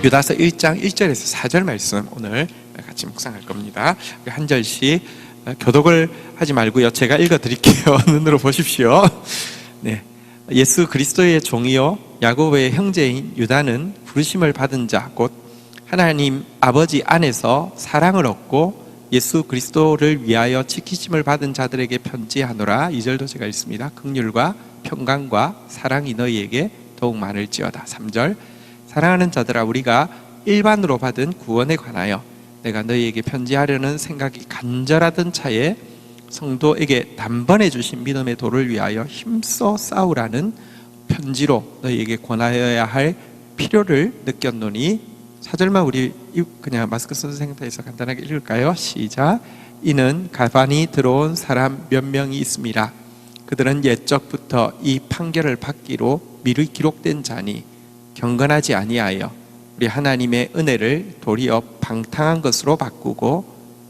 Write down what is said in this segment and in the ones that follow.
유다서 1장 1절에서 4절 말씀 오늘 같이 묵상할 겁니다. 한 절씩 교독을 하지 말고요, 제가 읽어드릴게요. 눈으로 보십시오. 네. 예수 그리스도의 종이요 야고보의 형제인 유다는 부르심을 받은 자 곧 하나님 아버지 안에서 사랑을 얻고 예수 그리스도를 위하여 지키심을 받은 자들에게 편지하노라. 2절도 제가 읽습니다. 긍휼과 평강과 사랑이 너희에게 더욱 많을지어다. 3절 사랑하는 자들아, 우리가 일반으로 받은 구원에 관하여 내가 너희에게 편지하려는 생각이 간절하던 차에 성도에게 단번에 주신 믿음의 도를 위하여 힘써 싸우라는 편지로 너희에게 권하여야 할 필요를 느꼈노니. 4절만 우리 그냥 마스크 쓴 상태에서 간단하게 읽을까요? 시작. 이는 가반이 들어온 사람 몇 명이 있습니다. 그들은 옛적부터 이 판결을 받기로 미리 기록된 자니 경건하지 아니하여 우리 하나님의 은혜를 도리어 방탕한 것으로 바꾸고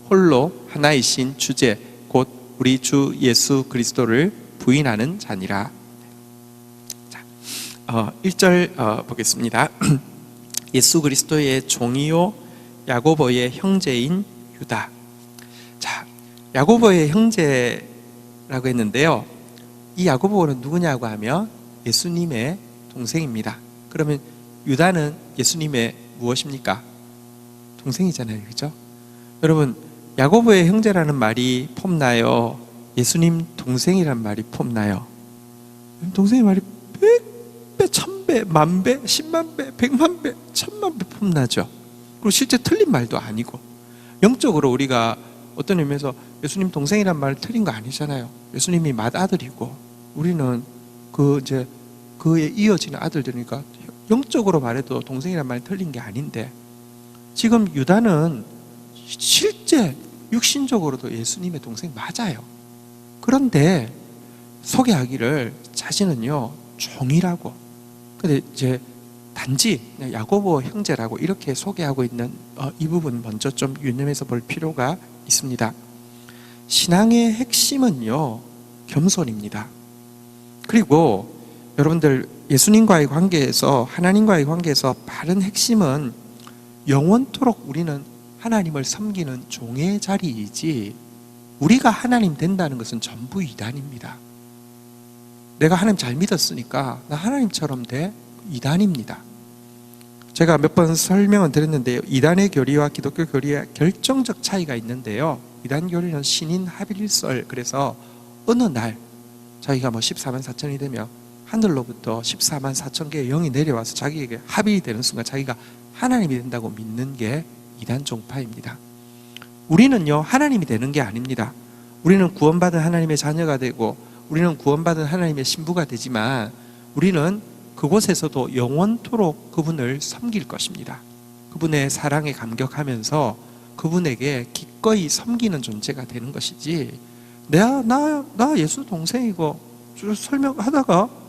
홀로 하나이신 주제 곧 우리 주 예수 그리스도를 부인하는 자니라. 자, 1절 보겠습니다. 예수 그리스도의 종이요 야고보의 형제인 유다. 자, 야고보의 형제라고 했는데요, 이 야고보는 누구냐고 하면 예수님의 동생입니다. 그러면 유다는 예수님의 무엇입니까? 동생이잖아요, 그렇죠? 여러분, 야고보의 형제라는 말이 폼나요? 예수님 동생이란 말이 폼나요? 동생의 말이 100배, 1000배, 만배, 10만배, 100만배, 1000만배 폼나죠. 그리고 실제 틀린 말도 아니고, 영적으로 우리가 어떤 의미에서 예수님 동생이란 말을 틀린 거 아니잖아요. 예수님이 맏아들이고 우리는 그에 이어지는 아들들이니까 영적으로 말해도 동생이란 말이 틀린 게 아닌데, 지금 유다는 실제 육신적으로도 예수님의 동생 맞아요. 그런데 소개하기를 자신은요 종이라고, 근데 이제 단지 야고보 형제라고 이렇게 소개하고 있는 이 부분 먼저 좀 유념해서 볼 필요가 있습니다. 신앙의 핵심은요 겸손입니다. 그리고 여러분들, 예수님과의 관계에서, 하나님과의 관계에서 바른 핵심은 영원토록 우리는 하나님을 섬기는 종의 자리이지, 우리가 하나님 된다는 것은 전부 이단입니다. 내가 하나님 잘 믿었으니까 나 하나님처럼 돼, 이단입니다. 제가 몇 번 설명은 드렸는데요, 이단의 교리와 기독교 교리에 결정적 차이가 있는데요, 이단 교리는 신인 합일설, 그래서 어느 날 자기가 14만 4천이 되면 하늘로부터 14만 4천 개의 영이 내려와서 자기에게 합일이 되는 순간 자기가 하나님이 된다고 믿는 게 이단 종파입니다. 우리는요 하나님이 되는 게 아닙니다. 우리는 구원받은 하나님의 자녀가 되고 우리는 구원받은 하나님의 신부가 되지만 우리는 그곳에서도 영원토록 그분을 섬길 것입니다. 그분의 사랑에 감격하면서 그분에게 기꺼이 섬기는 존재가 되는 것이지, 나 예수 동생이고 설명하다가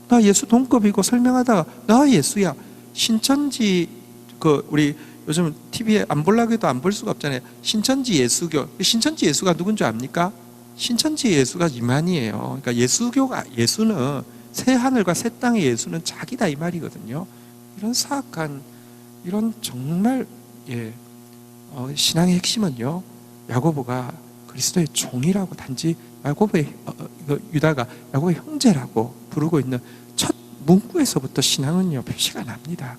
나 예수 동급이고 설명하다가 나 예수야, 신천지 우리 요즘 TV에 안 보려고 해도 안 볼 수가 없잖아요. 신천지 예수교. 신천지 예수가 누군 줄 압니까? 신천지 예수가 이만희예요. 그러니까 예수는 새 하늘과 새 땅의 예수는 자기다 이 말이거든요. 이런 사악한, 이런 정말 신앙의 핵심은요 야고보가 그리스도의 종이라고, 단지 야고보의 유다가 야고보의 형제라고 부르고 있는 첫 문구에서부터 신앙은요 표시가 납니다.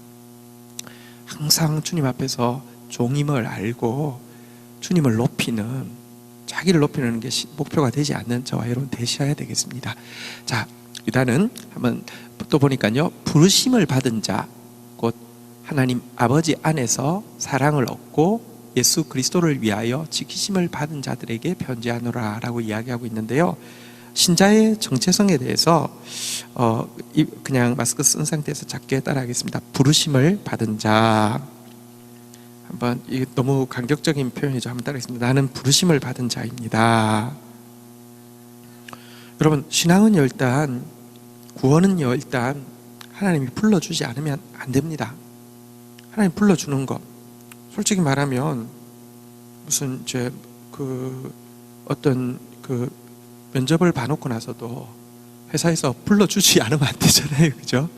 항상 주님 앞에서 종임을 알고 주님을 높이는, 자기를 높이는 게 목표가 되지 않는 저와 여러분 되셔야 되겠습니다. 자, 유다는 한번 또 보니까요, 부르심을 받은 자 곧 하나님 아버지 안에서 사랑을 얻고 예수 그리스도를 위하여 지키심을 받은 자들에게 편지하노라 라고 이야기하고 있는데요, 신자의 정체성에 대해서 그냥 마스크 쓴 상태에서 작게 따라하겠습니다. 부르심을 받은 자, 한번, 이게 너무 간격적인 표현이죠. 한번 따라하겠습니다. 나는 부르심을 받은 자입니다. 여러분, 신앙은요 일단, 구원은요 일단 하나님이 불러주지 않으면 안 됩니다. 하나님 불러주는 것, 솔직히 말하면 무슨 어떤 면접을 봐놓고 나서도 회사에서 불러주지 않으면 안 되잖아요, 그죠?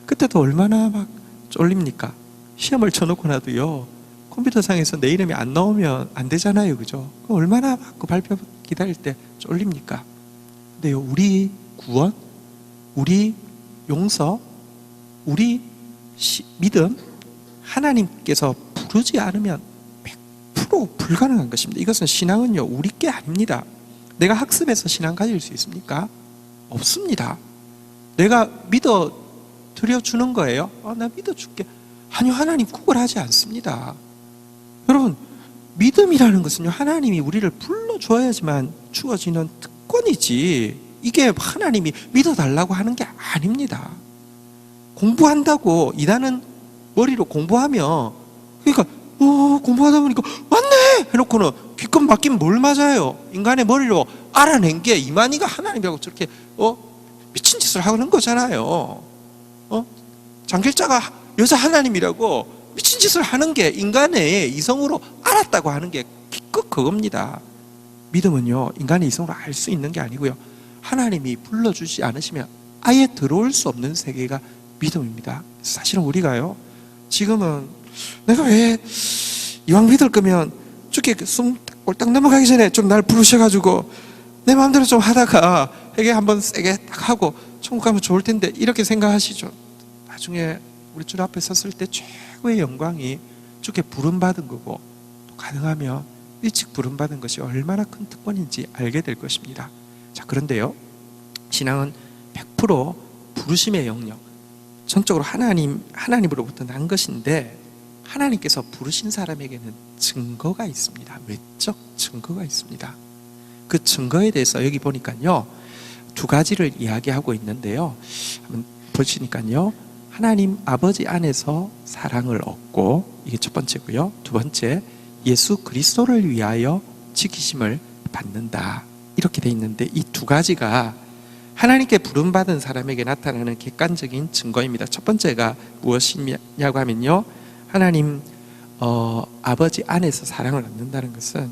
그때도 얼마나 막 쫄립니까? 시험을 쳐놓고 나도요, 컴퓨터상에서 내 이름이 안 나오면 안 되잖아요. 그죠? 그럼 얼마나 그 발표 기다릴 때 쫄립니까? 근데요, 우리 구원, 우리 용서, 우리 믿음, 하나님께서 부르지 않으면 100% 불가능한 것입니다. 이것은 신앙은요, 우리 게 아닙니다. 내가 학습해서 신앙 가질 수 있습니까? 없습니다. 내가 믿어 드려주는 거예요. 나 믿어줄게. 아니요, 하나님 구걸하지 않습니다. 여러분, 믿음이라는 것은요, 하나님이 우리를 불러줘야지만 주어지는 특권이지, 이게 하나님이 믿어달라고 하는 게 아닙니다. 공부한다고 이단은 머리로 공부하면, 그러니까 공부하다 보니까 맞네 해놓고는 기껏 맡기면 뭘 맞아요? 인간의 머리로 알아낸 게 이만희가 하나님이라고 저렇게 미친 짓을 하는 거잖아요. 장길자가 여자 하나님이라고 미친 짓을 하는 게 인간의 이성으로 알았다고 하는 게 기껏 그겁니다. 믿음은요, 인간의 이성으로 알 수 있는 게 아니고요, 하나님이 불러주지 않으시면 아예 들어올 수 없는 세계가 믿음입니다. 사실은 우리가요, 지금은 내가 왜 이왕 믿을 거면 죽게 숨 꼴딱 넘어가기 전에 좀 날 부르셔가지고 내 마음대로 좀 하다가 회개 한번 세게 딱 하고 천국 가면 좋을 텐데, 이렇게 생각하시죠. 나중에 우리 주 앞에 섰을 때 최고의 영광이 주께 부름받은 거고, 또 가능하면 일찍 부름받은 것이 얼마나 큰 특권인지 알게 될 것입니다. 자, 그런데요, 신앙은 100% 부르심의 영역, 전적으로 하나님으로부터 난 것인데, 하나님께서 부르신 사람에게는 증거가 있습니다. 외적 증거가 있습니다. 그 증거에 대해서 여기 보니까요, 두 가지를 이야기하고 있는데요, 한번 보시니까요, 하나님 아버지 안에서 사랑을 얻고, 이게 첫 번째고요. 두 번째, 예수 그리스도를 위하여 지키심을 받는다, 이렇게 돼 있는데, 이 두 가지가 하나님께 부름받은 사람에게 나타나는 객관적인 증거입니다. 첫 번째가 무엇이냐고 하면요, 하나님 아버지 안에서 사랑을 얻는다는 것은,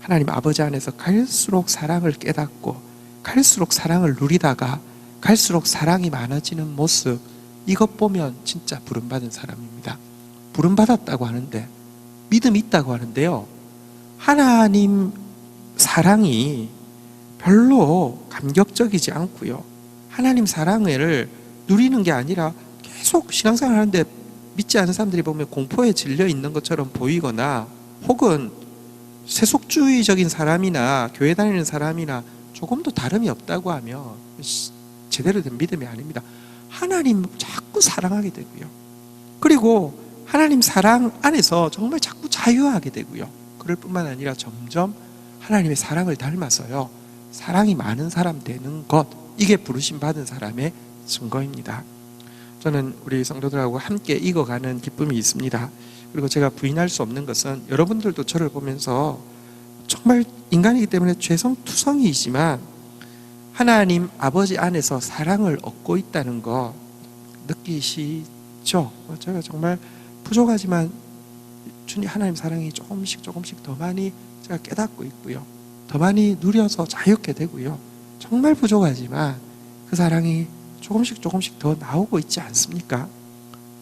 하나님 아버지 안에서 갈수록 사랑을 깨닫고 갈수록 사랑을 누리다가 갈수록 사랑이 많아지는 모습, 이것 보면 진짜 부름받은 사람입니다. 부름받았다고 하는데, 믿음이 있다고 하는데요, 하나님 사랑이 별로 감격적이지 않고요, 하나님 사랑을 누리는 게 아니라 계속 신앙생활 하는데 믿지 않은 사람들이 보면 공포에 질려 있는 것처럼 보이거나, 혹은 세속주의적인 사람이나 교회 다니는 사람이나 조금도 다름이 없다고 하면 제대로 된 믿음이 아닙니다. 하나님 자꾸 사랑하게 되고요, 그리고 하나님 사랑 안에서 정말 자꾸 자유하게 되고요, 그럴 뿐만 아니라 점점 하나님의 사랑을 닮아서요, 사랑이 많은 사람 되는 것, 이게 부르심 받은 사람의 증거입니다. 저는 우리 성도들하고 함께 익어가는 기쁨이 있습니다. 그리고 제가 부인할 수 없는 것은, 여러분들도 저를 보면서 정말 인간이기 때문에 죄성투성이이지만 하나님 아버지 안에서 사랑을 얻고 있다는 거 느끼시죠? 제가 정말 부족하지만 주님 하나님 사랑이 조금씩 더 많이 제가 깨닫고 있고요, 더 많이 누려서 자유케 되고요, 정말 부족하지만 그 사랑이 조금씩 더 나오고 있지 않습니까?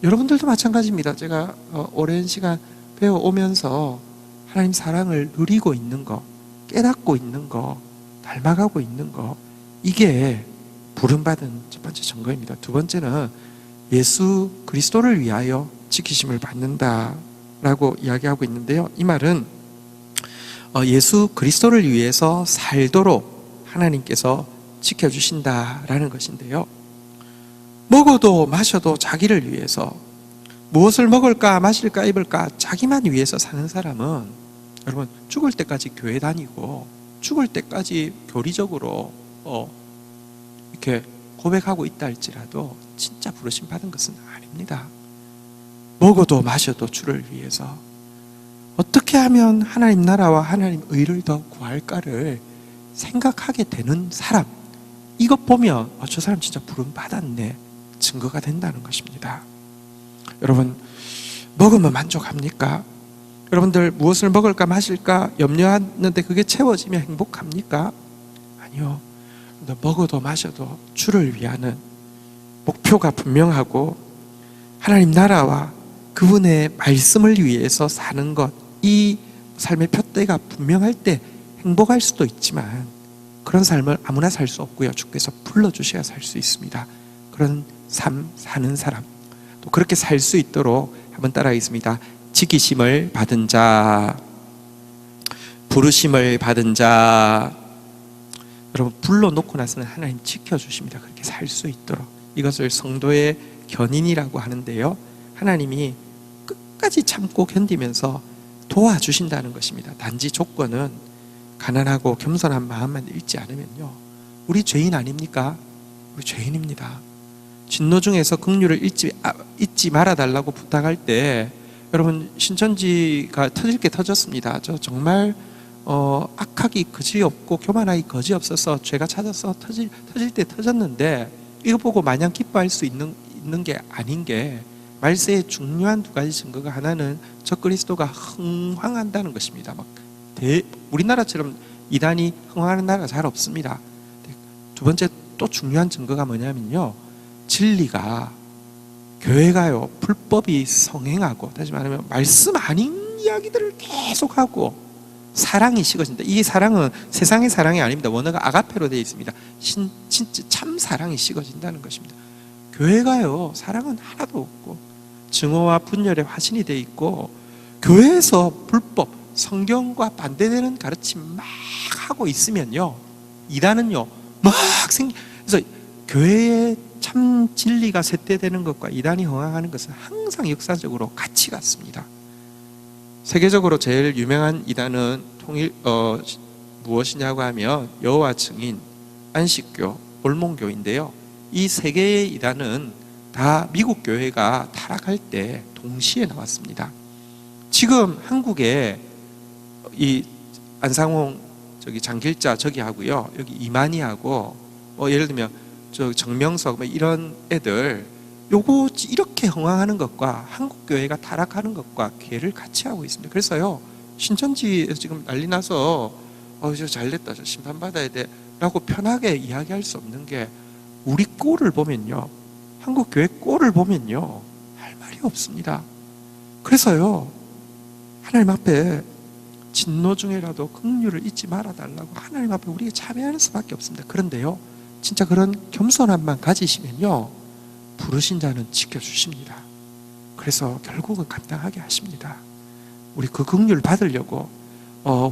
여러분들도 마찬가지입니다. 제가 오랜 시간 배워오면서 하나님 사랑을 누리고 있는 거, 깨닫고 있는 거, 닮아가고 있는 거, 이게 부름받은 첫 번째 증거입니다. 두 번째는 예수 그리스도를 위하여 지키심을 받는다라고 이야기하고 있는데요, 이 말은 예수 그리스도를 위해서 살도록 하나님께서 지켜주신다라는 것인데요, 먹어도 마셔도 자기를 위해서, 무엇을 먹을까 마실까 입을까 자기만 위해서 사는 사람은, 여러분, 죽을 때까지 교회 다니고 죽을 때까지 교리적으로 이렇게 고백하고 있다 할지라도 진짜 부르심 받은 것은 아닙니다. 먹어도 마셔도 주를 위해서, 어떻게 하면 하나님 나라와 하나님 의를 더 구할까를 생각하게 되는 사람, 이것 보면 저 사람 진짜 부름 받았네, 증거가 된다는 것입니다. 여러분, 먹으면 만족합니까? 여러분들 무엇을 먹을까 마실까 염려하는데 그게 채워지면 행복합니까? 아니요. 먹어도 마셔도 주를 위하는 목표가 분명하고, 하나님 나라와 그분의 말씀을 위해서 사는 것, 이 삶의 표대가 분명할 때 행복할 수도 있지만 그런 삶을 아무나 살 수 없고요. 주께서 불러주셔야 살 수 있습니다. 그런 삶 사는 사람, 또 그렇게 살 수 있도록 한번 따라하겠습니다. 지키심을 받은 자, 부르심을 받은 자. 여러분, 불러놓고 나서는 하나님 지켜주십니다. 그렇게 살 수 있도록. 이것을 성도의 견인이라고 하는데요, 하나님이 끝까지 참고 견디면서 도와주신다는 것입니다. 단지 조건은 가난하고 겸손한 마음만 잃지 않으면요, 우리 죄인 아닙니까? 우리 죄인입니다. 진노 중에서 긍휼을 잊지 말아달라고 부탁할 때, 여러분, 신천지가 터질 게 터졌습니다. 저 정말 악하기 그지없고 교만하기 그지없어서 죄가 찾아서 터질 때 터졌는데, 이거 보고 마냥 기뻐할 수 있는 게 아닌 게, 말세의 중요한 두 가지 증거가, 하나는 적그리스도가 흥황한다는 것입니다. 우리나라처럼 이단이 흥황하는 나라가 잘 없습니다. 두 번째 또 중요한 증거가 뭐냐면요, 진리가, 교회가요, 불법이 성행하고, 다시 말하면 말씀 아닌 이야기들을 계속하고 사랑이 식어진다. 이 사랑은 세상의 사랑이 아닙니다. 원어가 아가페로 되어 있습니다. 진짜 참 사랑이 식어진다는 것입니다. 교회가요, 사랑은 하나도 없고 증오와 분열의 화신이 되어 있고, 교회에서 불법, 성경과 반대되는 가르침 막 하고 있으면요, 이단은요 그래서 교회에 참 진리가 쇠퇴되는 것과 이단이 흥황하는 것은 항상 역사적으로 같이 갔습니다. 세계적으로 제일 유명한 이단은 무엇이냐고 하면 여호와 증인, 안식교, 몰몬교인데요, 이 세 개의 이단은 다 미국 교회가 타락할 때 동시에 나왔습니다. 지금 한국에 이 안상홍 장길자 저기 하고요, 여기 이만희하고 예를 들면 정명석 이런 애들, 요거 이렇게 흥황하는 것과 한국 교회가 타락하는 것과 괴를 같이 하고 있습니다. 그래서요, 신천지에서 지금 난리 나서 저 잘됐다, 저 심판받아야 돼 라고 편하게 이야기할 수 없는 게, 우리 꼴을 보면요, 한국 교회 꼴을 보면요, 할 말이 없습니다. 그래서요, 하나님 앞에 진노 중에라도 긍휼을 잊지 말아달라고 하나님 앞에 우리가 참여하는 수밖에 없습니다. 그런데요, 진짜 그런 겸손함만 가지시면요, 부르신 자는 지켜주십니다. 그래서 결국은 감당하게 하십니다. 우리 그 긍휼 받으려고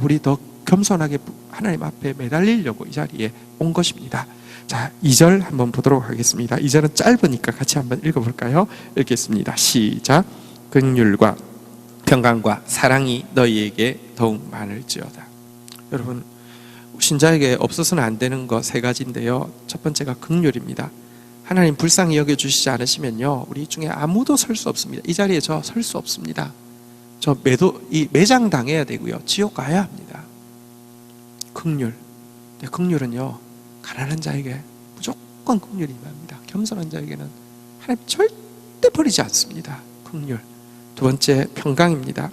우리 더 겸손하게 하나님 앞에 매달리려고 이 자리에 온 것입니다. 자, 2절 한번 보도록 하겠습니다. 2절은 짧으니까 같이 한번 읽어볼까요? 읽겠습니다. 시작. 긍휼과 평강과 사랑이 너희에게 더욱 많을지어다. 여러분, 신자에게 없어서는 안 되는 거 세 가지인데요, 첫 번째가 긍휼입니다. 하나님 불쌍히 여겨주시지 않으시면요, 우리 중에 아무도 설 수 없습니다. 이 자리에 저 설 수 없습니다. 저 매장 당해야 되고요, 지옥 가야 합니다. 긍휼. 긍휼은요, 가난한 자에게 무조건 긍휼이 임합니다. 겸손한 자에게는 하나님 절대 버리지 않습니다. 긍휼. 두 번째, 평강입니다.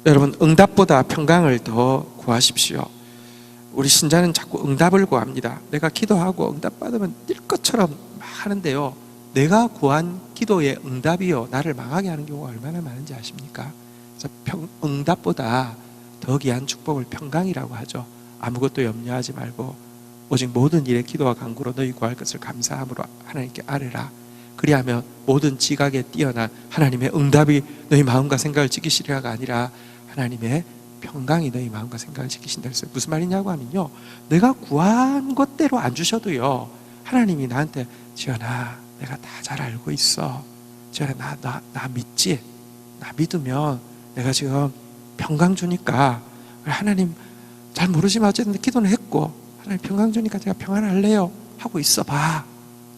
여러분, 응답보다 평강을 더 구하십시오. 우리 신자는 자꾸 응답을 구합니다. 내가 기도하고 응답받으면 뛸 것처럼 하는데요, 내가 구한 기도의 응답이요, 나를 망하게 하는 경우가 얼마나 많은지 아십니까? 그래서 응답보다 더 귀한 축복을 평강이라고 하죠. 아무것도 염려하지 말고 오직 모든 일에 기도와 간구로 너희 구할 것을 감사함으로 하나님께 아뢰라. 그리하면 모든 지각에 뛰어난 하나님의 응답이 너희 마음과 생각을 지키시리라가 아니라 하나님의 평강이 너희 마음과 생각을 지키신다 했어요. 무슨 말이냐고 하면요, 내가 구한 것대로 안 주셔도요, 하나님이 나한테 지연아, 내가 다 잘 알고 있어. 지연아, 나 믿지? 나 믿으면 내가 지금 평강 주니까, 하나님 잘 모르지만 어쨌든 기도는 했고 하나님 평강 주니까 제가 평안할래요 하고 있어 봐.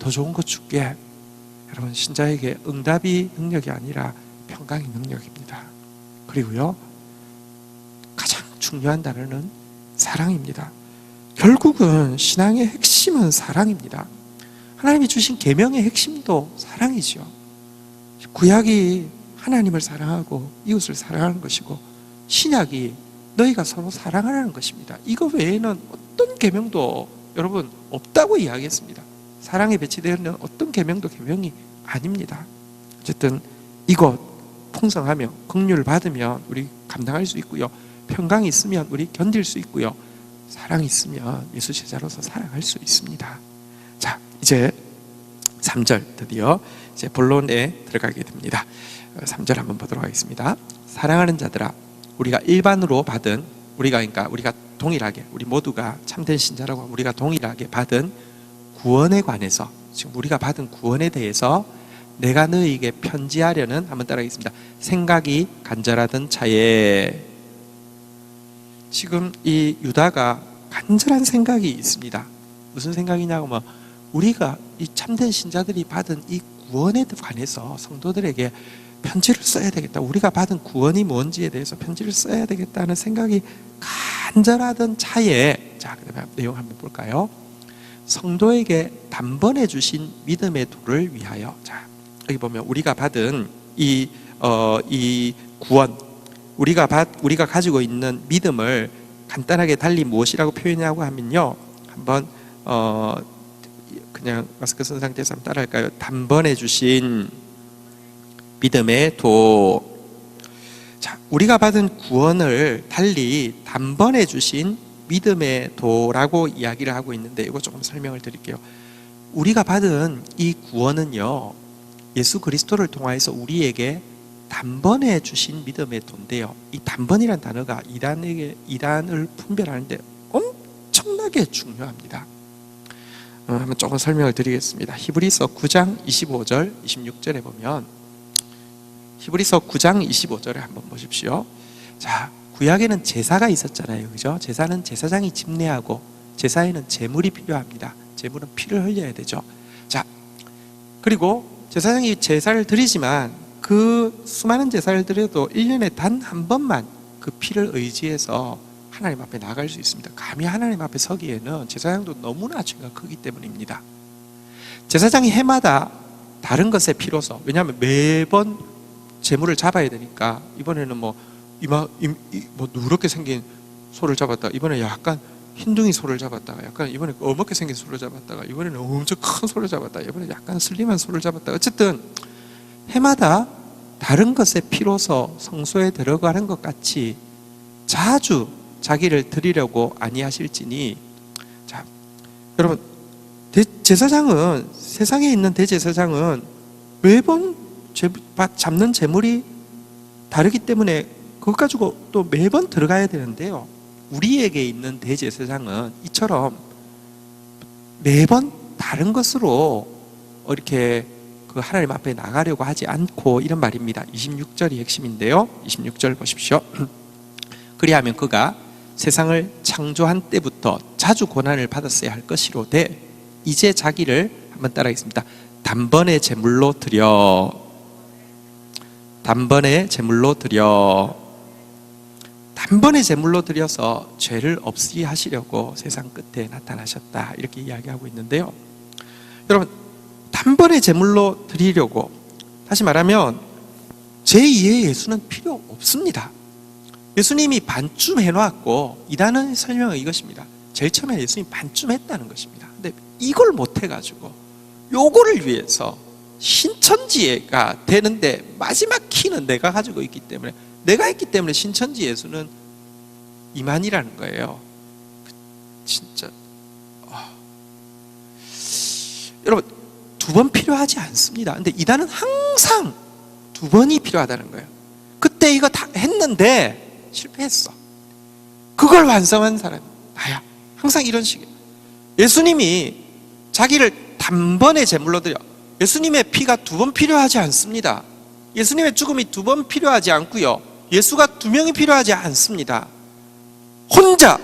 더 좋은 거 줄게. 여러분, 신자에게 응답이 능력이 아니라 평강이 능력입니다. 그리고요, 가장 중요한 단어는 사랑입니다. 결국은 신앙의 핵심은 사랑입니다. 하나님이 주신 계명의 핵심도 사랑이죠. 구약이 하나님을 사랑하고 이웃을 사랑하는 것이고, 신약이 너희가 서로 사랑하라는 것입니다. 이거 외에는 어떤 계명도 여러분 없다고 이야기했습니다. 사랑에 배치되어 있는 어떤 계명도 계명이 아닙니다. 어쨌든 이것 풍성하며 긍휼을 받으면 우리 감당할 수 있고요. 평강이 있으면 우리 견딜 수 있고요. 사랑이 있으면 예수 제자로서 살아갈 수 있습니다. 자, 이제 3절 드디어 이제 본론에 들어가게 됩니다. 3절 한번 보도록 하겠습니다. 사랑하는 자들아, 우리가 일반으로 받은, 그러니까 우리가 동일하게, 우리 모두가 참된 신자라고 우리가 동일하게 받은 구원에 관해서, 지금 우리가 받은 구원에 대해서 내가 너희에게 편지하려는, 한번 따라하겠습니다. 생각이 간절하던 차에, 지금 이 유다가 간절한 생각이 있습니다. 무슨 생각이냐고 하면, 우리가 이 참된 신자들이 받은 이 구원에 관해서 성도들에게 편지를 써야 되겠다. 우리가 받은 구원이 뭔지에 대해서 편지를 써야 되겠다는 생각이 간절하던 차에, 자, 그다음에 내용 한번 볼까요? 성도에게 단번에 주신 믿음의 도를 위하여. 자, 여기 보면 우리가 받은 이 구원, 우리가 가지고 있는 믿음을 간단하게 달리 무엇이라고 표현하고 하면요, 한번 그냥 마스크 쓴 상태에서 한번 따라할까요? 단번에 주신 믿음의 도. 자, 우리가 받은 구원을 달리 단번에 주신 믿음의 도라고 이야기를 하고 있는데, 이거 조금 설명을 드릴게요. 우리가 받은 이 구원은요, 예수 그리스도를 통하여서 우리에게 단번에 주신 믿음의 도인데요, 이 단번이란 단어가 이단을 분별하는데 엄청나게 중요합니다. 한번 조금 설명을 드리겠습니다. 히브리서 9장 25절 26절에 보면, 히브리서 9장 25절에 한번 보십시오. 자, 구약에는 제사가 있었잖아요, 그죠? 제사는 제사장이 집례하고, 제사에는 제물이 필요합니다. 제물은 피를 흘려야 되죠. 자, 그리고 제사장이 제사를 드리지만 그 수많은 제사를 드려도 1년에 단 한 번만 그 피를 의지해서 하나님 앞에 나갈 수 있습니다. 감히 하나님 앞에 서기에는 제사장도 너무나 죄가 크기 때문입니다. 제사장이 해마다 다른 것의 피로서, 왜냐하면 매번 제물을 잡아야 되니까, 이번에는 뭐 누렇게 생긴 소를 잡았다, 이번에 약간 흰둥이 소를 잡았다가, 약간 이번에 어둡게 생긴 소를 잡았다가, 이번에는 엄청 큰 소를 잡았다, 이번에 약간 슬림한 소를 잡았다, 어쨌든 해마다 다른 것의 피로서 성소에 들어가는 것 같이 자주 자기를 드리려고 아니하실지니. 자, 여러분, 제사장은, 세상에 있는 대제사장은 매번 잡는 제물이 다르기 때문에 그것 가지고 또 매번 들어가야 되는데요, 우리에게 있는 대제사장은 이처럼 매번 다른 것으로 이렇게 그 하나님 앞에 나가려고 하지 않고, 이런 말입니다. 26절이 핵심인데요, 26절 보십시오. 그리하면 그가 세상을 창조한 때부터 자주 고난을 받았어야 할 것이로되 이제 자기를, 한번 따라하겠습니다. 단번에 제물로 드려, 단번에 제물로 드려서 죄를 없이 하시려고 세상 끝에 나타나셨다, 이렇게 이야기하고 있는데요, 여러분, 단번에 제물로 드리려고, 다시 말하면 제2의 예수는 필요 없습니다. 예수님이 반쯤 해놓았고, 이단의 설명은 이것입니다. 제일 처음에 예수님이 반쯤 했다는 것입니다. 근데 이걸 못해가지고 요거를 위해서 신천지가 되는데 마지막 키는 내가 가지고 있기 때문에, 내가 했기 때문에 신천지 예수는 이만이라는 거예요. 진짜 여러분, 2번 필요하지 않습니다. 근데 이단은 항상 2번이 필요하다는 거예요. 그때 이거 다 했는데 실패했어, 그걸 완성한 사람이 나야. 항상 이런 식이에요. 예수님이 자기를 단번에 제물로 드려, 예수님의 피가 2번 필요하지 않습니다. 예수님의 죽음이 2번 필요하지 않고요, 예수가 2명이 필요하지 않습니다. 혼자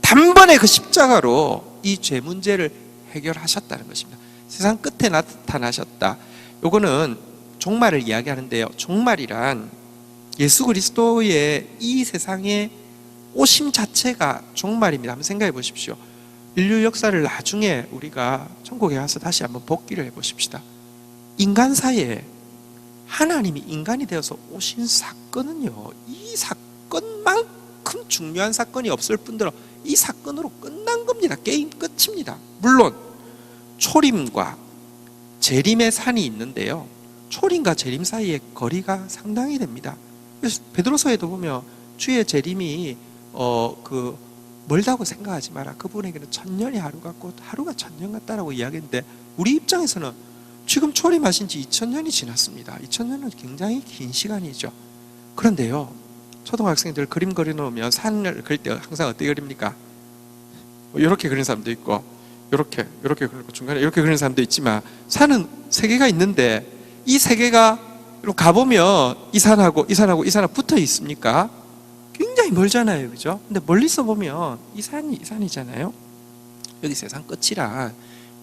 단번에 그 십자가로 이 죄 문제를 해결하셨다는 것입니다. 세상 끝에 나타나셨다. 요거는 종말을 이야기하는데요, 종말이란 예수 그리스도의 이 세상에 오심 자체가 종말입니다. 한번 생각해 보십시오. 인류 역사를 나중에 우리가 천국에 가서 다시 한번 복기를 해보십시다. 인간사에 하나님이 인간이 되어서 오신 사건은요, 이 사건만큼 중요한 사건이 없을 뿐더러 이 사건으로 끝난 겁니다. 게임 끝입니다. 물론 초림과 재림의 산이 있는데요, 초림과 재림 사이의 거리가 상당히 됩니다. 그래서 베드로서에도 보면 주의 재림이 멀다고 생각하지 마라. 그분에게는 천년이 하루 같고 하루가 천년 같다라고 이야기했는데, 우리 입장에서는 지금 초림하신 지 2000년이 지났습니다. 2000년은 굉장히 긴 시간이죠. 그런데요, 초등학생들 그림 그려놓으면 산을 그릴 때 항상 어떻게 그립니까? 이렇게 그리는 사람도 있고, 이렇게 그리고 중간에 이렇게 그리는 사람도 있지만, 산은 세 개가 있는데 이 세 개가 가보면 이 산하고 이 산하고 이 산하고 붙어 있습니까? 굉장히 멀잖아요, 그죠? 근데 멀리서 보면 이 산이잖아요. 여기 세상 끝이란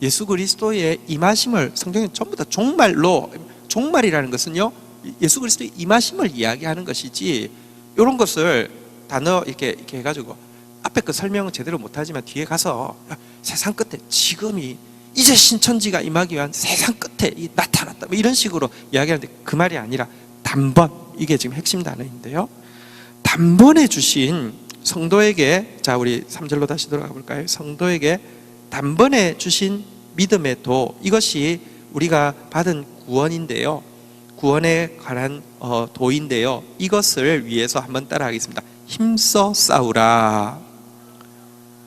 예수 그리스도의 임하심을 성경에 전부 다 종말이라는 것은요, 예수 그리스도의 임하심을 이야기하는 것이지, 이런 것을 단어 이렇게 해가지고 앞에 그 설명은 제대로 못하지만 뒤에 가서 세상 끝에 지금이 이제 신천지가 임하기 위한 세상 끝에 나타났다, 뭐 이런 식으로 이야기하는데, 그 말이 아니라 단번, 이게 지금 핵심 단어인데요, 단번에 주신 성도에게, 자 우리 3절로 다시 돌아가 볼까요? 성도에게 단번에 주신 믿음의 도, 이것이 우리가 받은 구원인데요, 구원에 관한 도인데요, 이것을 위해서 한번 따라하겠습니다. 힘써 싸우라.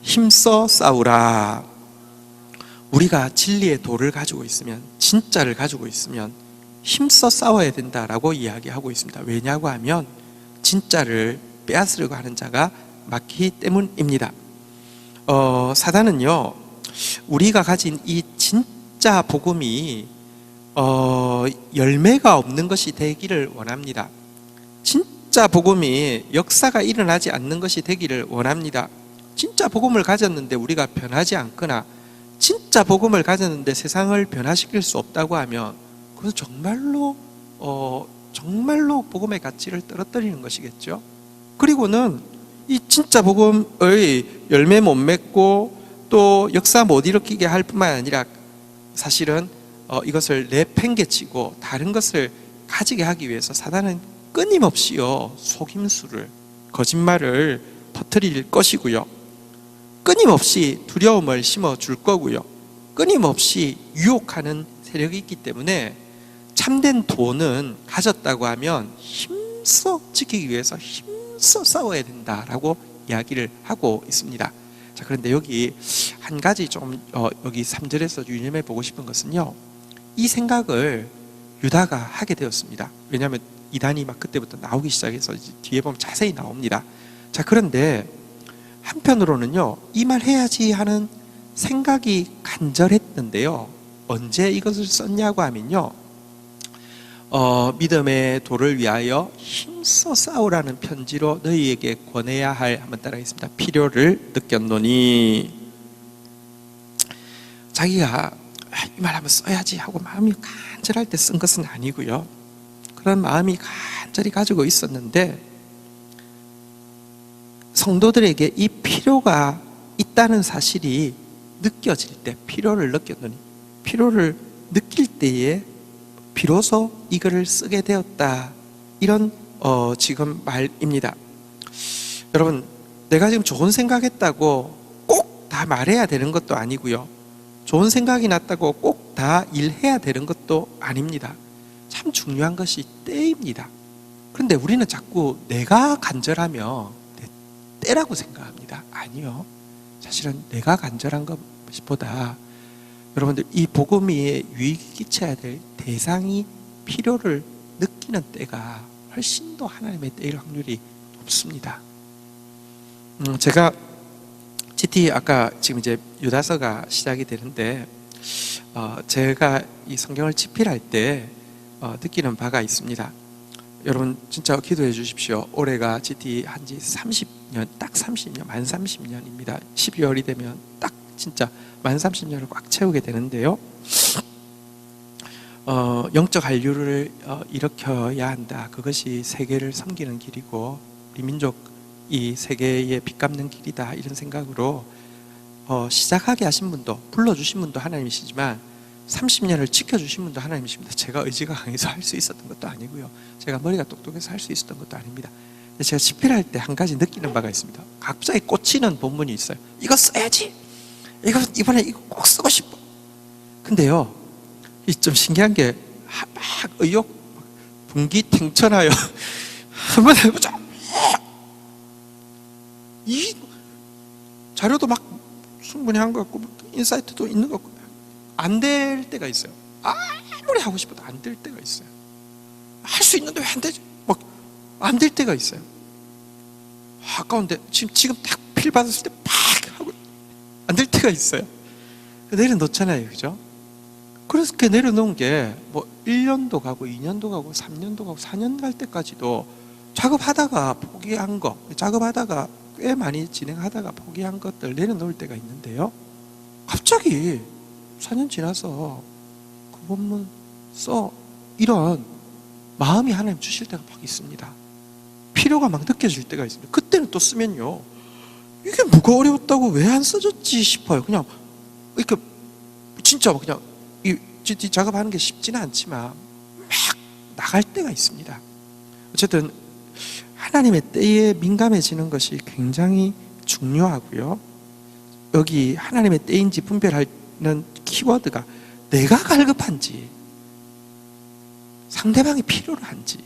힘써 싸우라. 우리가 진리의 도를 가지고 있으면, 진짜를 가지고 있으면 힘써 싸워야 된다라고 이야기하고 있습니다. 왜냐고 하면 진짜를 빼앗으려고 하는 자가 많기 때문입니다. 사단은요, 우리가 가진 이 진짜 복음이 열매가 없는 것이 되기를 원합니다. 진짜 복음이 역사가 일어나지 않는 것이 되기를 원합니다. 진짜 복음을 가졌는데 우리가 변하지 않거나, 진짜 복음을 가졌는데 세상을 변화시킬 수 없다고 하면, 그것은 정말로 복음의 가치를 떨어뜨리는 것이겠죠. 그리고는 이 진짜 복음의 열매 못 맺고 또 역사 못 일으키게 할 뿐만 아니라, 사실은 이것을 내팽개치고 다른 것을 가지게 하기 위해서 사단은 끊임없이요, 속임수를, 거짓말을 퍼뜨릴 것이고요, 끊임없이 두려움을 심어줄 거고요, 끊임없이 유혹하는 세력이 있기 때문에 참된 도는 가졌다고 하면 힘써 지키기 위해서 힘써 싸워야 된다라고 이야기를 하고 있습니다. 자, 그런데 여기 한 가지 좀 여기 3절에서 유념해 보고 싶은 것은요, 이 생각을 유다가 하게 되었습니다. 왜냐하면 이단이 막 그때부터 나오기 시작해서 뒤에 보면 자세히 나옵니다. 자, 그런데 한편으로는요, 이 말 해야지 하는 생각이 간절했는데요, 언제 이것을 썼냐고 하면요, 믿음의 도를 위하여 힘써 싸우라는 편지로 너희에게 권해야 할, 한번 따라하겠습니다. 필요를 느꼈노니. 자기가 이 말 한번 써야지 하고 마음이 간절할 때 쓴 것은 아니고요, 그런 마음이 간절히 가지고 있었는데, 성도들에게 이 필요가 있다는 사실이 느껴질 때, 필요를 느꼈노니, 필요를 느낄 때에 비로소 이글을 쓰게 되었다, 이런 지금 말입니다. 여러분, 내가 지금 좋은 생각했다고 꼭 다 말해야 되는 것도 아니고요, 좋은 생각이 났다고 꼭 다 일해야 되는 것도 아닙니다. 참 중요한 것이 때입니다. 그런데 우리는 자꾸 내가 간절하며 때라고 생각합니다. 아니요, 사실은 내가 간절한 것보다 여러분들 이 복음이 유익이 끼쳐야 될 대상이 필요를 느끼는 때가 훨씬 더 하나님의 때일 확률이 높습니다. 제가 GT 아까 지금 이제 유다서가 시작이 되는데, 제가 이 성경을 집필할 때 느끼는 바가 있습니다. 여러분 진짜 기도해 주십시오. 올해가 GT 한지 30년, 딱 30년, 만 30년입니다. 12월이 되면 딱 진짜 만 30년을 꽉 채우게 되는데요, 영적 한류를 일으켜야 한다. 그것이 세계를 섬기는 길이고 우리 민족 이 세계에 빚갚는 길이다, 이런 생각으로 시작하게 하신 분도, 불러주신 분도 하나님이시지만 30년을 지켜주신 분도 하나님이십니다. 제가 의지가 강해서 할 수 있었던 것도 아니고요, 제가 머리가 똑똑해서 할 수 있었던 것도 아닙니다. 제가 집필할 때 한 가지 느끼는 바가 있습니다. 갑자기 꽂히는 본문이 있어요. 이거 써야지, 이번에 이거 꼭 쓰고 싶어. 근데요, 좀 신기한 게 의욕 분기탱천하여 한번 해보자. 이 자료도 막 충분히 한 것 같고 인사이트도 있는 것 같고 안 될 때가 있어요. 아무리 하고 싶어도 안 될 때가 있어요. 할 수 있는데 왜 안 되지? 막 안 될 때가 있어요. 아까운데 지금 딱 필 받았을 때 팍 하고 안 될 때가 있어요. 내려놓잖아요, 그죠? 그래서 그렇게 내려놓은 게 뭐 1년도 가고 2년도 가고 3년도 가고 4년 갈 때까지도 작업하다가 포기한 거, 작업하다가 꽤 많이 진행하다가 포기한 것들 내려놓을 때가 있는데요. 갑자기 4년 지나서 그 본문 써 이런 마음이 하나님 주실 때가 막 있습니다. 필요가 막 느껴질 때가 있습니다. 그때는 또 쓰면요, 이게 뭐가 어려웠다고 왜 안 써졌지 싶어요. 그냥 이렇게 진짜 그냥 이 작업하는 게 쉽지는 않지만 막 나갈 때가 있습니다. 어쨌든 하나님의 때에 민감해지는 것이 굉장히 중요하고요. 여기 하나님의 때인지 분별하는 키워드가 내가 갈급한지 상대방이 필요로 한지,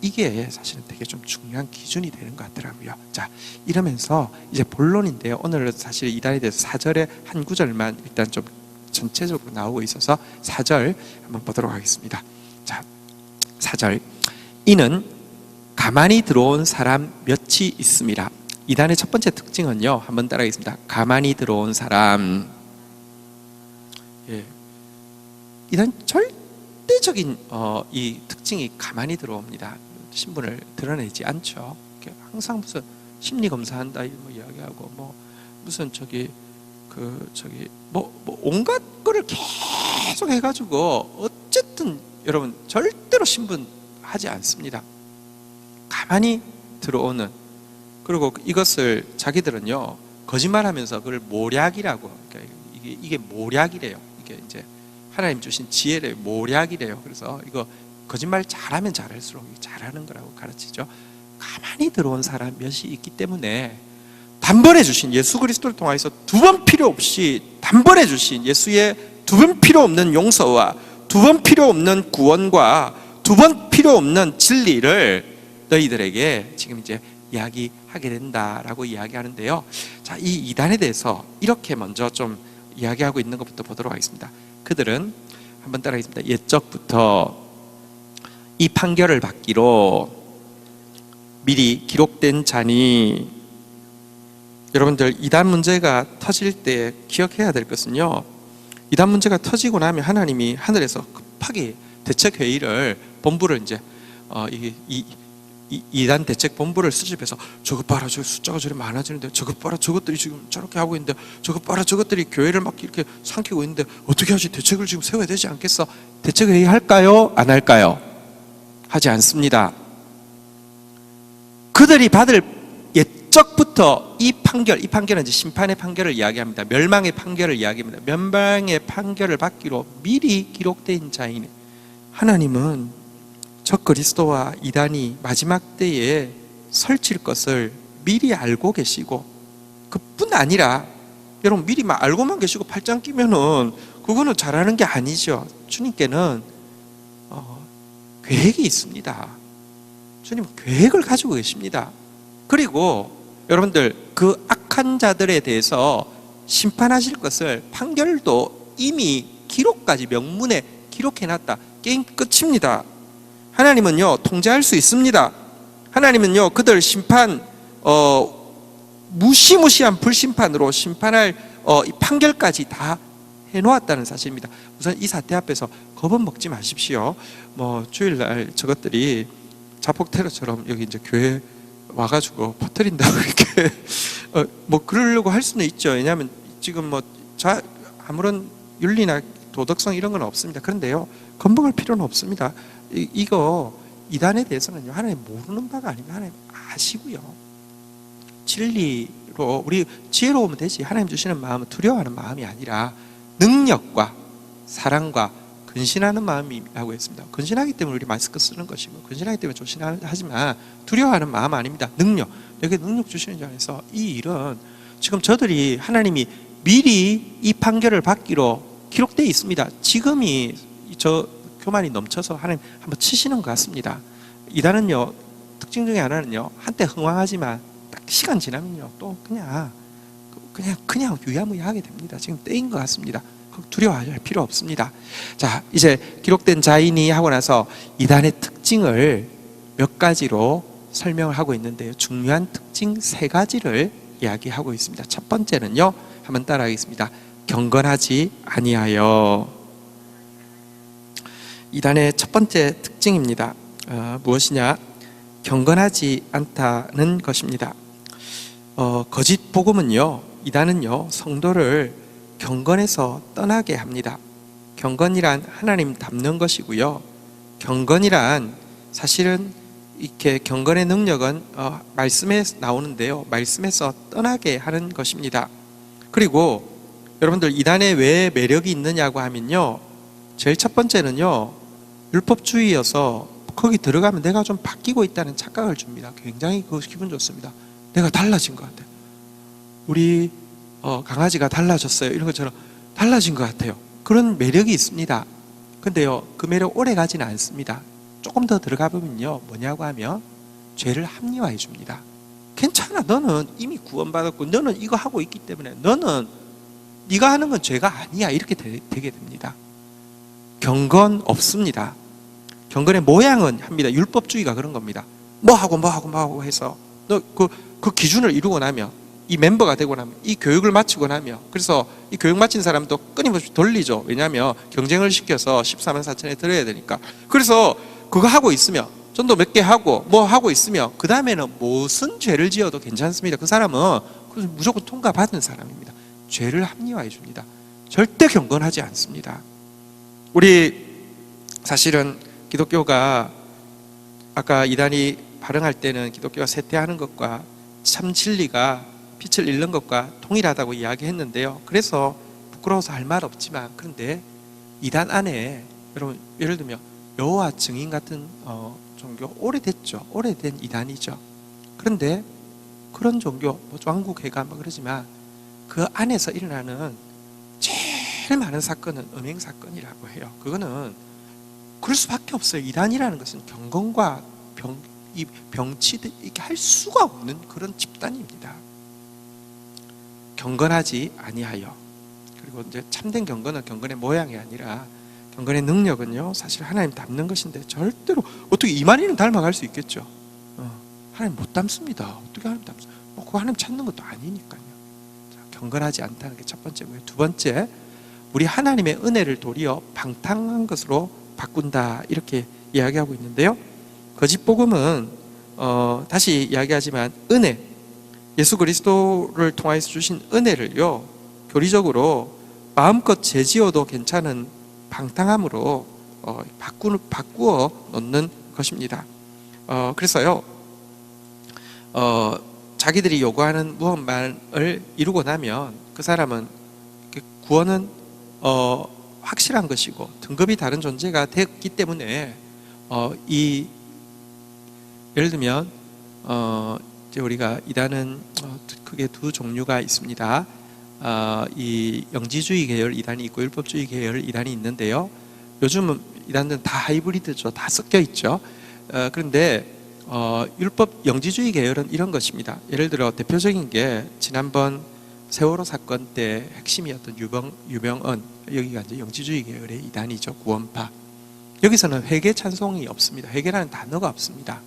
이게 사실은 되게 좀 중요한 기준이 되는 것 같더라고요. 자, 이러면서 이제 본론인데요. 오늘은 사실 이단에 대해서 4절의 한 구절만 일단 좀 전체적으로 나오고 있어서 4절 한번 보도록 하겠습니다. 자, 4절. 이는 가만히 들어온 사람 몇이 있습니다. 이단의 첫 번째 특징은요, 한번 따라하겠습니다. 가만히 들어온 사람. 예. 이단 절대적인 이 특징이 가만히 들어옵니다. 신분을 드러내지 않죠. 항상 무슨 심리 검사한다 뭐 이야기하고 뭐 무슨 뭐 온갖 거를 계속 해가지고 어쨌든 여러분 절대로 신분하지 않습니다. 가만히 들어오는, 그리고 이것을 자기들은요 거짓말하면서 그걸 모략이라고, 그러니까 이게 모략이래요. 이게 이제 하나님 주신 지혜래요. 모략이래요. 그래서 이거 거짓말 잘하면 잘할수록 잘하는 거라고 가르치죠. 가만히 들어온 사람 몇이 있기 때문에 단번에 주신 예수 그리스도를 통해서 두 번 필요 없이 단번에 주신 예수의 두 번 필요 없는 용서와 두 번 필요 없는 구원과 두 번 필요 없는 진리를 너희들에게 지금 이제 이야기하게 된다라고 이야기하는데요. 자, 이 이단에 대해서 이렇게 먼저 좀 이야기하고 있는 것부터 보도록 하겠습니다. 그들은 한번 따라하겠습니다. 옛적부터 이 판결을 받기로 미리 기록된 자니, 여러분들 이단 문제가 터질 때 기억해야 될 것은요, 이단 문제가 터지고 나면 하나님이 하늘에서 급하게 대책회의를 본부를 이제 이단 대책 본부를 수집해서 저것 봐라, 저 숫자가 저리 많아지는데, 저것 봐라, 저것들이 지금 저렇게 하고 있는데, 저것 봐라, 저것들이 교회를 막 이렇게 삼키고 있는데 어떻게 하지? 대책을 지금 세워야 되지 않겠어? 대책회의 할까요? 안 할까요? 하지 않습니다. 그들이 받을 옛적부터 이 판결은 이제 심판의 판결을 이야기합니다. 멸망의 판결을 이야기합니다. 멸망의 판결을 받기로 미리 기록된 자이네. 하나님은 적 그리스도와 이단이 마지막 때에 설칠 것을 미리 알고 계시고, 그뿐 아니라 여러분 미리 알고만 계시고 팔짱 끼면은 그거는 잘하는 게 아니죠. 주님께는 계획이 있습니다. 주님은 계획을 가지고 계십니다. 그리고 여러분들 그 악한 자들에 대해서 심판하실 것을 판결도 이미 기록까지 명문에 기록해놨다. 게임 끝입니다. 하나님은요 통제할 수 있습니다. 하나님은요 그들 심판 무시무시한 불심판으로 심판할 이 판결까지 다 해놓았다는 사실입니다. 우선 이 사태 앞에서 겁은 먹지 마십시오. 뭐 주일날 저것들이 자폭 테러처럼 여기 이제 교회 와가지고 퍼뜨린다고 이렇게 뭐 그러려고 할 수는 있죠. 왜냐하면 지금 뭐 아무런 윤리나 도덕성 이런 건 없습니다. 그런데요 겁먹을 필요는 없습니다. 이거 이단에 대해서는요 하나님 모르는 바가 아니고 하나님 아시고요, 진리로 우리 지혜로우면 되지, 하나님 주시는 마음은 두려워하는 마음이 아니라 능력과 사랑과 근신하는 마음이라고 했습니다. 근신하기 때문에 우리 마스크 쓰는 것이고, 근신하기 때문에 조심하지만 두려워하는 마음 아닙니다. 능력, 여기 능력 주시는 줄 안에서 이 일은 지금 저들이 하나님이 미리 이 판결을 받기로 기록되어 있습니다. 지금이 저 교만이 넘쳐서 하나님 한번 치시는 것 같습니다. 이단은요, 특징 중에 하나는요, 한때 흥왕하지만 딱 시간 지나면요 또 그냥 유야무야하게 됩니다. 지금 때인 것 같습니다. 두려워할 필요 없습니다. 자, 이제 기록된 자인이 하고 나서 이단의 특징을 몇 가지로 설명을 하고 있는데요, 중요한 특징 3가지를 이야기하고 있습니다. 첫 번째는요, 한번 따라하겠습니다. 경건하지 아니하여. 이단의 첫 번째 특징입니다. 무엇이냐? 경건하지 않다는 것입니다. 거짓 복음은요, 이단은요, 성도를 경건에서 떠나게 합니다. 경건이란 하나님 닮는 것이고요, 경건이란 사실은 이렇게 경건의 능력은 말씀에 나오는데요, 말씀에서 떠나게 하는 것입니다. 그리고 여러분들 이단에 왜 매력이 있느냐고 하면요, 제일 첫 번째는요, 율법주의여서 거기 들어가면 내가 좀 바뀌고 있다는 착각을 줍니다. 굉장히 그거 기분 좋습니다. 내가 달라진 것 같아요. 우리 강아지가 달라졌어요, 이런 것처럼 달라진 것 같아요. 그런 매력이 있습니다. 근데요, 그 매력 오래 가지는 않습니다. 조금 더 들어가 보면요, 뭐냐고 하면 죄를 합리화해 줍니다. 괜찮아, 너는 이미 구원받았고 너는 이거 하고 있기 때문에 너는 네가 하는 건 죄가 아니야, 이렇게 되게 됩니다. 경건 없습니다. 경건의 모양은 합니다. 율법주의가 그런 겁니다. 뭐 하고 해서 너 그 기준을 이루고 나면, 이 멤버가 되고 나면, 이 교육을 마치고 나면, 그래서 이 교육 마친 사람도 끊임없이 돌리죠. 왜냐하면 경쟁을 시켜서 14만 4천에 들어야 되니까. 그래서 그거 하고 있으면, 전도 몇 개 하고 뭐 하고 있으면 그 다음에는 무슨 죄를 지어도 괜찮습니다. 그 사람은 무조건 통과받은 사람입니다. 죄를 합리화해 줍니다. 절대 경건하지 않습니다. 우리 사실은 기독교가, 아까 이단이 발언할 때는 기독교가 쇠퇴하는 것과 참 진리가 빛을 잃는 것과 동일하다고 이야기했는데요, 그래서 부끄러워서 할 말 없지만, 그런데 이단 안에 여러분, 예를 들면 여호와 증인 같은 종교 오래됐죠. 오래된 이단이죠. 그런데 그런 종교, 뭐 왕국회가 뭐 그러지만 그 안에서 일어나는 제일 많은 사건은 음행 사건이라고 해요. 그거는 그럴 수밖에 없어요. 이단이라는 것은 경건과 병치듯 이렇게 할 수가 없는 그런 집단입니다. 경건하지 아니하여. 그리고 이제 참된 경건은 경건의 모양이 아니라, 경건의 능력은요, 사실 하나님 닮는 것인데 절대로 어떻게 이만희는 닮아갈 수 있겠죠? 하나님 못 닮습니다. 어떻게 하나님 닮습니까? 그거 하나님 찾는 것도 아니니까요. 자, 경건하지 않다는 게 첫 번째고요. 두 번째, 우리 하나님의 은혜를 도리어 방탕한 것으로 바꾼다, 이렇게 이야기하고 있는데요, 거짓 복음은 다시 이야기하지만 은혜, 예수 그리스도를 통하여서 주신 은혜를요, 교리적으로 마음껏 죄지어도 괜찮은 방탕함으로 바꾸어 놓는 것입니다. 그래서요, 자기들이 요구하는 무엇만을 이루고 나면 그 사람은, 구원은 확실한 것이고 등급이 다른 존재가 됐기 때문에 예를 들면 이제 우리가 이단은 크게 두 종류가 있습니다. 이 영지주의 계열 이단이 있고 율법주의 계열 이단이 있는데요, 요즘은 이단은 다 하이브리드죠. 다 섞여 있죠. 그런데 율법 영지주의 계열은 이런 것입니다. 예를 들어 대표적인 게 지난번 세월호 사건 때 핵심이었던 유병언, 여기가 이제 영지주의 계열의 이단이죠. 구원파. 여기서는 회개 찬송이 없습니다. 회개라는 단어가 없습니다.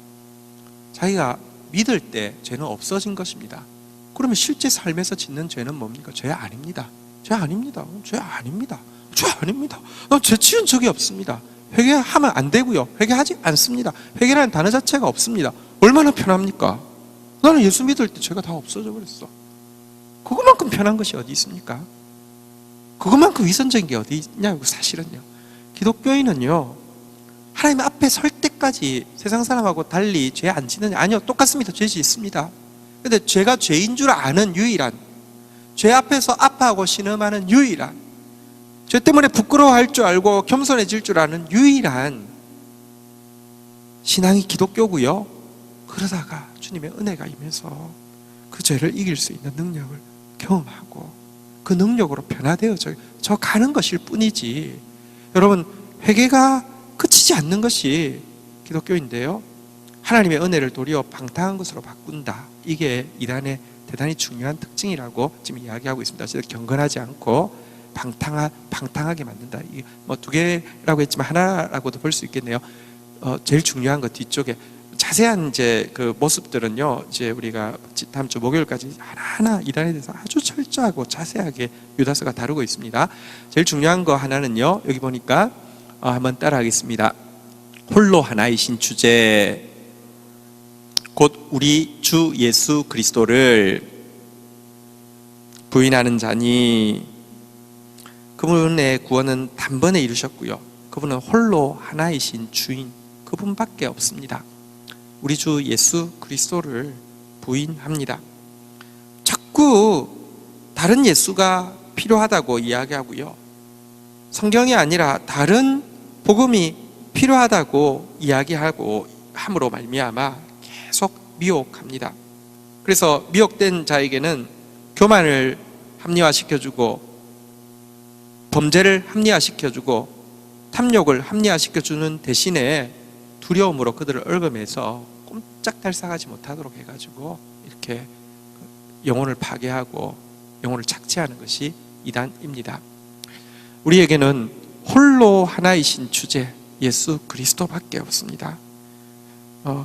자기가 믿을 때 죄는 없어진 것입니다. 그러면 실제 삶에서 짓는 죄는 뭡니까? 죄 아닙니다. 죄 아닙니다. 죄 아닙니다. 죄 아닙니다. 난 죄 지은 적이 없습니다. 회개하면 안 되고요, 회개하지 않습니다. 회개라는 단어 자체가 없습니다. 얼마나 편합니까? 나는 예수 믿을 때 죄가 다 없어져 버렸어. 그것만큼 편한 것이 어디 있습니까? 그것만큼 위선적인 게 어디 있냐고. 사실은요, 기독교인은요, 하나님 앞에 설 때까지 세상 사람하고 달리 죄 안 짓느냐? 아니요, 똑같습니다. 죄 짓습니다. 근데 죄가 죄인 줄 아는 유일한, 죄 앞에서 아파하고 신음하는 유일한, 죄 때문에 부끄러워할 줄 알고 겸손해질 줄 아는 유일한 신앙이 기독교고요. 그러다가 주님의 은혜가 임해서 그 죄를 이길 수 있는 능력을 경험하고 그 능력으로 변화되어져 가는 것일 뿐이지, 여러분, 회개가 그치지 않는 것이 기독교인데요. 하나님의 은혜를 도리어 방탕한 것으로 바꾼다. 이게 이단의 대단히 중요한 특징이라고 지금 이야기하고 있습니다. 그래서 경건하지 않고 방탕하게 만든다. 뭐 두 개라고 했지만 하나라고도 볼 수 있겠네요. 제일 중요한 거 뒤쪽에 자세한 이제 그 모습들은요, 이제 우리가 다음 주 목요일까지 하나하나 이단에 대해서 아주 철저하고 자세하게 유다서가 다루고 있습니다. 제일 중요한 거 하나는요, 여기 보니까 한번 따라하겠습니다. 홀로 하나이신 주제, 곧 우리 주 예수 그리스도를 부인하는 자니 그분의 구원은 단번에 이루셨고요. 그분은 홀로 하나이신 주인, 그분밖에 없습니다. 우리 주 예수 그리스도를 부인합니다. 자꾸 다른 예수가 필요하다고 이야기하고요. 성경이 아니라 다른 복음이 필요하다고 이야기하고 함으로 말미암아 계속 미혹합니다. 그래서 미혹된 자에게는 교만을 합리화시켜주고 범죄를 합리화시켜주고 탐욕을 합리화시켜주는 대신에 두려움으로 그들을 얽어매서 꼼짝달싹하지 못하도록 해가지고 이렇게 영혼을 파괴하고 영혼을 착취하는 것이 이단입니다. 우리에게는 홀로 하나이신 주제 예수 그리스도밖에 없습니다.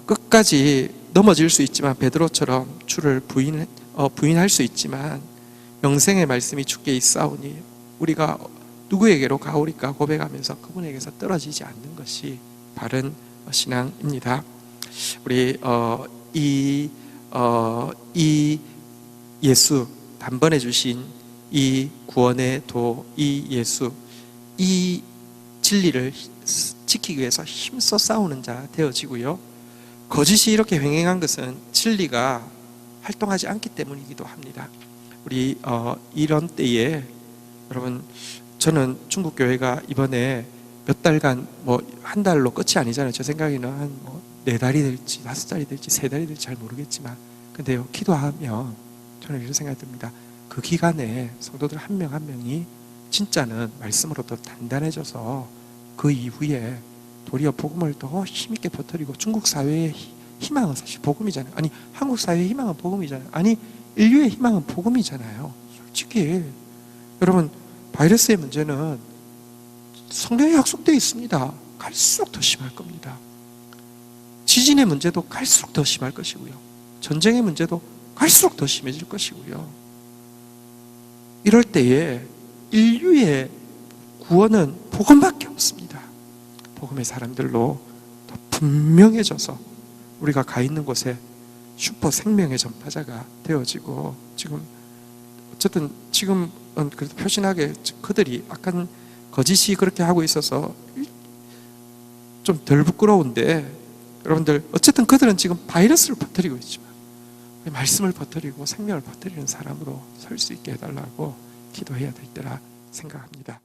끝까지 넘어질 수 있지만 베드로처럼 주를 부인할 수 있지만 영생의 말씀이 주께 있사오니 우리가 누구에게로 가오리까 고백하면서 그분에게서 떨어지지 않는 것이 바른 신앙입니다. 우리 이 예수 단번에 주신 이 구원의 도, 이 예수, 이 진리를 지키기 위해서 힘써 싸우는 자 되어지고요. 거짓이 이렇게 횡행한 것은 진리가 활동하지 않기 때문이기도 합니다. 우리 이런 때에 여러분, 저는 중국 교회가 이번에 몇 달간 뭐 한 달로 끝이 아니잖아요. 제 생각에는 한 뭐 4달이 될지 5달이 될지 3달이 될지 잘 모르겠지만, 근데요, 기도하면 저는 이런 생각이 듭니다. 그 기간에 성도들 한 명 한 명이 진짜는 말씀으로 더 단단해져서 그 이후에 도리어 복음을 더 힘있게 퍼뜨리고, 중국 사회의 희망은 사실 복음이잖아요. 아니, 한국 사회의 희망은 복음이잖아요. 아니, 인류의 희망은 복음이잖아요. 솔직히 여러분, 바이러스의 문제는 성경에 약속되어 있습니다. 갈수록 더 심할 겁니다. 지진의 문제도 갈수록 더 심할 것이고요. 전쟁의 문제도 갈수록 더 심해질 것이고요. 이럴 때에 인류의 구원은 복음밖에 없습니다. 복음의 사람들로 더 분명해져서 우리가 가 있는 곳에 슈퍼 생명의 전파자가 되어지고, 어쨌든 지금은 그래도 표신하게 그들이 약간 거짓이 그렇게 하고 있어서 좀 덜 부끄러운데, 여러분들 어쨌든 그들은 지금 바이러스를 퍼뜨리고 있지만 말씀을 퍼뜨리고 생명을 퍼뜨리는 사람으로 설 수 있게 해달라고 기도해야 될 때라 생각합니다.